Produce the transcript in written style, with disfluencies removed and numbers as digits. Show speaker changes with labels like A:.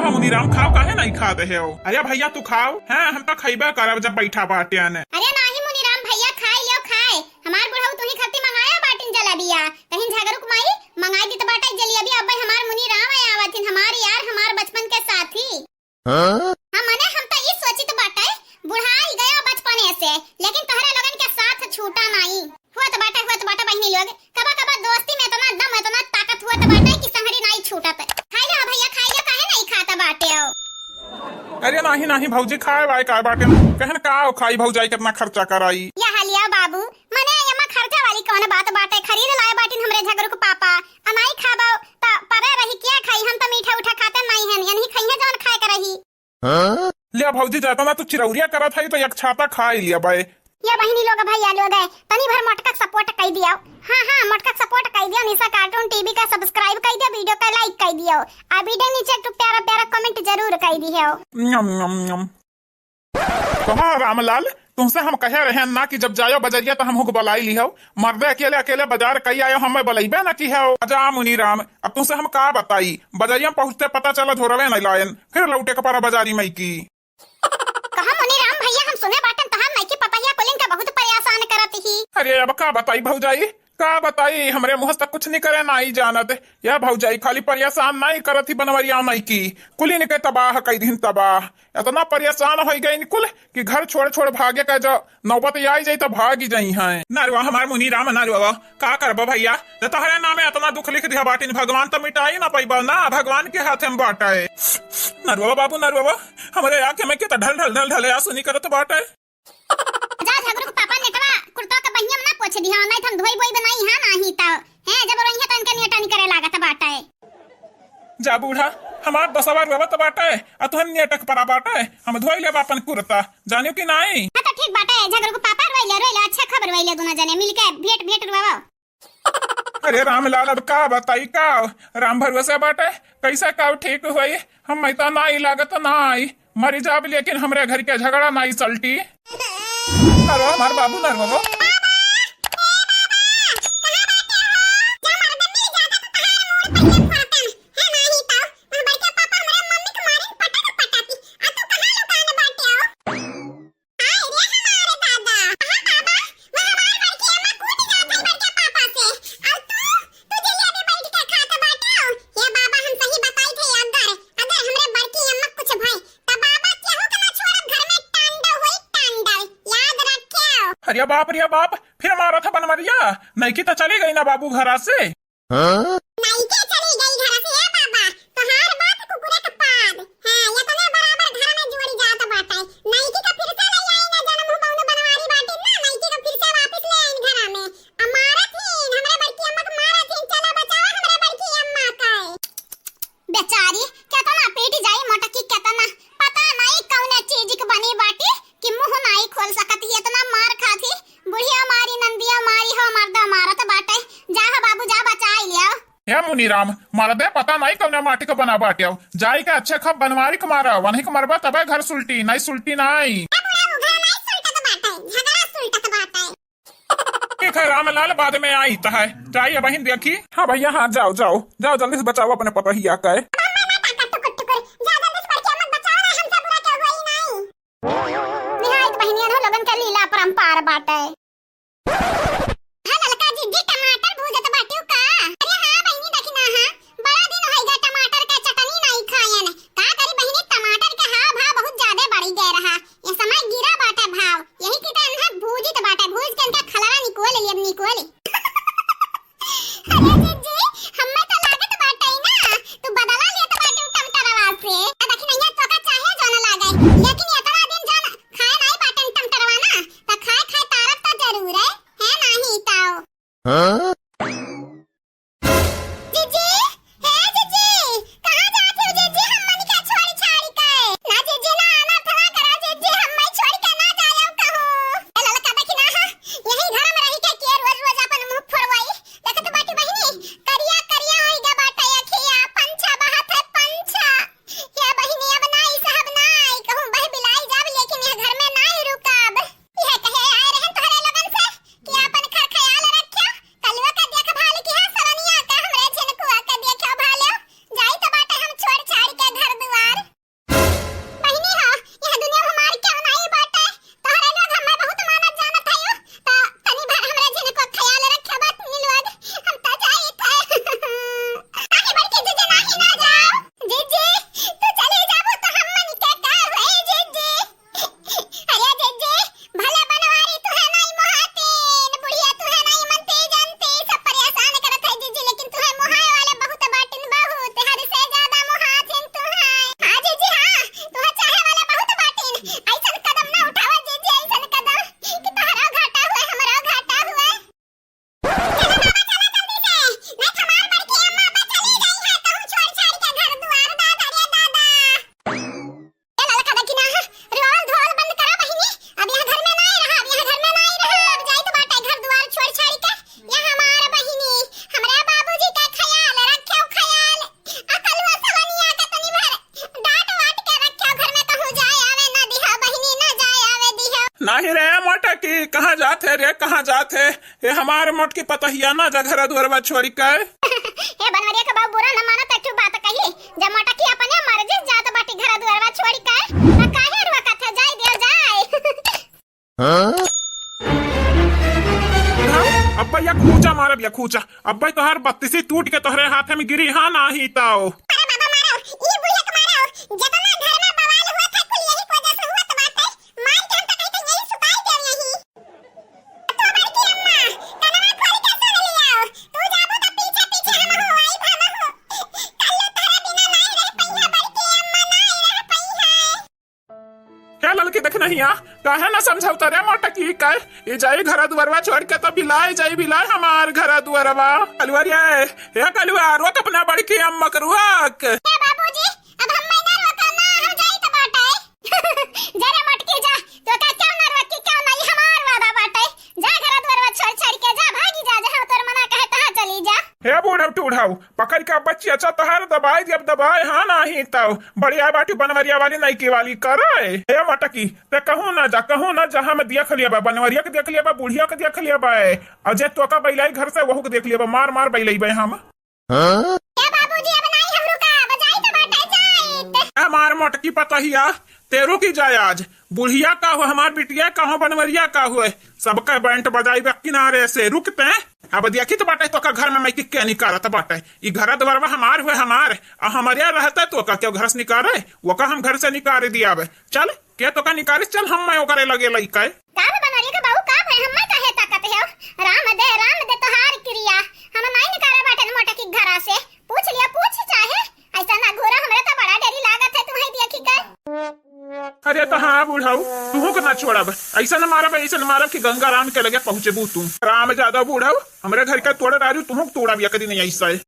A: खाओ मुनीराम खाओ, काहे नहीं खा रहे हो? अरे भैया तू खाओ। हाँ हम तो खइबे करब जब बैठा बाटे ने।
B: अरे नाही मुनीराम भैया खाए लियो खाए। हमार बुढ़ऊ तू ही खत्ती मंगाया बाटिन जलेबिया। कहीं झगड़ू कुमाई मंगाई दी तो बाटा जलेबी। अब हमार मुनीराम आया आवतिन हमार यार हमार बचपन के साथी। हम मने हम तो ये सोची तो बाटा बुढ़ाई गया बचपने से, लेकिन तोहरे लोगन के साथ छूटा नहीं। हुआ तो बाटा बहनी लोग कबा कबा दोस्ती में इतना दम इतना ताकत हुआ तो बाटा कि संहरी नहीं छूटत। खाई लो भैया खाई लो, काहे नहीं खाता बाटे हो?
A: अरे नहीं नहीं भौजी खाए भाई का बाटे कहन का खाई भौजाई कितना खर्चा कराई।
B: या हलिया बाबू मने यमा खर्चा वाली कौन बात बाटे? खरीद लाए बाटिन हमरे झगड़ू को पापा अनाई खाबा त परे रही क्या खाई? हम तो मीठा उठा खाते नहीं हन, यानी खइया जौन खाए कर रही।
A: ले भौजी जाता ना तू चिरौरिया करत है तो एक छाता खा लिया बे।
B: ये बहनी लोग भैया लोग है तनी भर मटका सपोर्ट कर दियो। हाँ मटका सपोर्ट कर दियो। निशा कार्टून टीवी का सब्सक्राइब कर दियो, वीडियो का लाइक कर दियो और वीडियो नीचे तो प्यारा प्यारा कमेंट जरूर कर दियो।
A: कहाँ रामलाल तुमसे हम कहे रहे ना कि जब जायो बजरिया तो हम बुलाई लियो। मर्दे अकेले अकेले बाजार कई आयो हमें बुलाइबे ना की है। जा मुनीराम अब तुमसे हम का बताई, बजरिया पहुँचते पता चला धोरवे नहीं लायन फिर लौटे के पारा बाजारी मई की।
B: कहा मुनीराम भैया हम सुने बाटन तहार नहीं की पपैया पुलिंग का बहुत परेशान करत ही।
A: अरे अब का बताई भौजाई का बताई, हमरे मुँह तक कुछ नहीं करे नहीं जानत। यह भौजाई खाली परेशान नहीं करत ही बनवरिया नहीं की कुली ने के तबाह कई दिन तबाह इतना परेशान हो गई कुल कि घर छोड़ छोड़ भागे का जो नौबत आई जाई तो भागी जाई है। नरवा हमार मुनीराम नरवा का करबो भैया तोहरे नामे इतना दुख लिख दिया बाटिन भगवान तो मिटाई ना पाइबा ना, भगवान के हाथ में बाटा है। नरवा बाबू नरवा हमारे आंखें में के ढल ढल ढल ढल सुनी करत बाटे।
B: जा झगड़ू को पापा नेटवा कुर्ता का बहियम ना पोछ दिया नहीं हम धोई बोई बनाई हां नाही त हैं जब रोइया तन के नेटा नहीं करे लागत बाटा है।
A: जा बूढ़ा हमार दसवार व्यवत बाटे अतहन नेटक परा बाटे हम धोई ले अपन कुर्ता जानियो कि नहीं।
B: हां तो ठीक बाटे झगड़ू को पापा रोइले अच्छा खबर रोइले दोनों जने मिलके भेंट रुवाओ।
A: अरे रामलाल अब का बताई का राम भरोसे बाटे कैसा का ठीक होई हम तो नहीं लागत नहीं मरी जाब लेकिन हमरे घर के झगड़ा नहीं चलती। नरो हमार बाबू नरो अरे बाप रे बाप फिर मारा था बनवरिया नहीं की तो चली गई ना बाबू घरा से।
B: नहीं के चली गई घर से ए बाबा तोहार बात कुकुरे का पाद हां ये तने बराबर घर में जोड़ी जात बाटे। नहीं की तो फिर से ले आई ना जन्म बहुने बनवारी बाटे ना, नहीं की तो फिर से वापस ले आई घर में। हमारा थी हमरे बड़की अम्मा को मारा थी, चला बचाओ हमरे बड़की अम्मा का। बेचारी केतना पेट जाई मोटकी केतना पता नहीं कौन चीज के बनी बाटे कि मुंह नहीं खोल सकत ही इतना मार खाती। बुढ़िया मारी नंदिया मारी हो मर्दा मारत बाटे। जा बाबू जा बचाई लियो।
A: हे मुनीराम मार दे पता नहीं कौन माटी को बना बाटे जाई के अच्छे खब बनवारी को मारा वहीं को मरबा तबे घर सुलटी नहीं सुलटी नहीं। ठीक है रामलाल बाद में आई तो है चाहिए बहन देखी। हाँ भैया हाँ जाओ जाओ जाओ जल्दी से बचाओ अपने पता ही आका है।
B: परंपार बाटे हां ललका जी टमाटर भूजत बाटियो का। अरे हां बहिनी देखी ना हां बड़ा दिन होई गए टमाटर का चटनी नहीं खायन का करी बहिनी टमाटर का हां भाव बहुत ज्यादा बढ़ी गए रहा ये समय गिरा बाटा भाव यही की टाइम है भूजित बाटा भूज के इनका खलरा निकोल लिए निकोल। अरे जी हमें तो लागत बाटे ना तू बदला ले तो बाटे टमाटर आवाज से देखी नहीं तो का चाहे जो ना लागे लेकिन इतना दिन जान खाए नहीं बाटे टमाटरवा ना तो खाए खाए तारत तो जरूर है नहीं ताओ। जीजी है जीजी कहां जाते हो जीजी हम मनी का छोड़ी छाड़ी के ना जीजी ना आना थवा करा जीजी हम मैं छोड़ के ना जायो कहूं। ए ललका देखी ना यही घर में रही के रोज रोज अपन मुंह फोड़वाई देखत बाटी बहिनी करिया करिया होई गा बाटा अखिया पंछा बहत है पंछा। ये बहिनी अब नाई साहब नाई कहूं बह बिला
A: नहीं रे मोटा की कहाँ जाते रे कहाँ जाते? ये हमारे मोट की पतहिया ना जघरा दुअरवा छोड़ी का
B: ए बनवरिया का बाबू बुरा न माना त क्यों बात कही जब मोटा की अपने मर्जी जात बाटी घरा दुअरवा छोड़ी का ना काहे रुआ कथा जाय दिया जाए।
A: अब्बा या खूचा मारब या खूचा अब्बा तोहर बत्तीसी टूट के तोहरे हाथ में गिरी हाँ ना ही ताओ।
B: अरे बाबा मारो ई बुढ़िया के मारो जतना घर में बवाल हुआ था कुल यही वजह से हुआ बात है मार के हम तो कहीं तो यही सुताई दे यही तो बड़की अम्मा कनवा खोल के सुन लियो तू जाबो तो पीछे पीछे हम हो आई भामा हो कल्लो तारा बिना नहीं रह पई है बड़की अम्मा नहीं रह पई है।
A: क्या ललकी देख नहीं आ काहे ना समझौता रे मोटा की का ये जाई घरा दुअरवा छोड़ के तो बिलाए जाई बिलाए हमार घरा दुअरवा कलुआरिया ये कलुआ रोक अपना बड़की अम्मा करुआक
B: ए बाबूजी अब हम नहीं रोका ना हम जाई तो बाटे जरा मटके जा तो का क्यों ना रोकी क्यों नहीं हमार वादा बाटे जा घरा दुअरवा छोड़ छोड़ के जा भागी जा जहां तोर मना कहे तहां चली जा।
A: हे बूढ़व टूढ़ाऊ पकड़ के बच्ची अच्छा तोहार दबाई जब दबाए हाँ नहीं ताऊ बढ़िया बाटी बनवरिया वाली नहीं की वाली करे हे मटकी ते कहूं ना जहां में देख लिया बा बनवरिया के देख लिया बा बुढ़िया के देख लिया बा अजय तो का बैलाई घर से वहू के देख लिया बा मार मार बैलाई बे हम
B: ए बाबूजी अब नहीं हम रुका बजाई तो बाटे जाई
A: हमार मोटकी पतहिया तेरो की जाए आज बुढ़िया का हो हमार बिटिया का हो बनवरिया का हुए सबका बैंड बजाई बा किनारे से रुकते अब देखी तो बाटे तो का घर में मैं क्या निकारत बाटे ई घर द्वारा हमार हुए हमार हमारे रहता तो का क्यों घर से निकारे वो का हम घर से निकारे दिया बे चल क्या तो का निकारे चल हम मैं ओकरे लगे लइका
B: का बनवरिया का बाबू का है हम कहे ताकत है राम दे तोहार क्रिया हम नहीं निकारे बाटे मोटा की घरा से पूछ लिया पूछ चाहे ऐसा ना घोरा हमरे तो बड़ा डरी लागत है तुम्हें देखी का।
A: अरे तो हाँ बूढ़ाऊ तू को ना छोड़ब ऐसा न मारब कि गंगा राम के लगे पहुंचे बू तू राम ज्यादा बूढ़ाऊ हमरे घर का तोड़ डालू तुम तोड़ा भी कदी नहीं ऐसा है।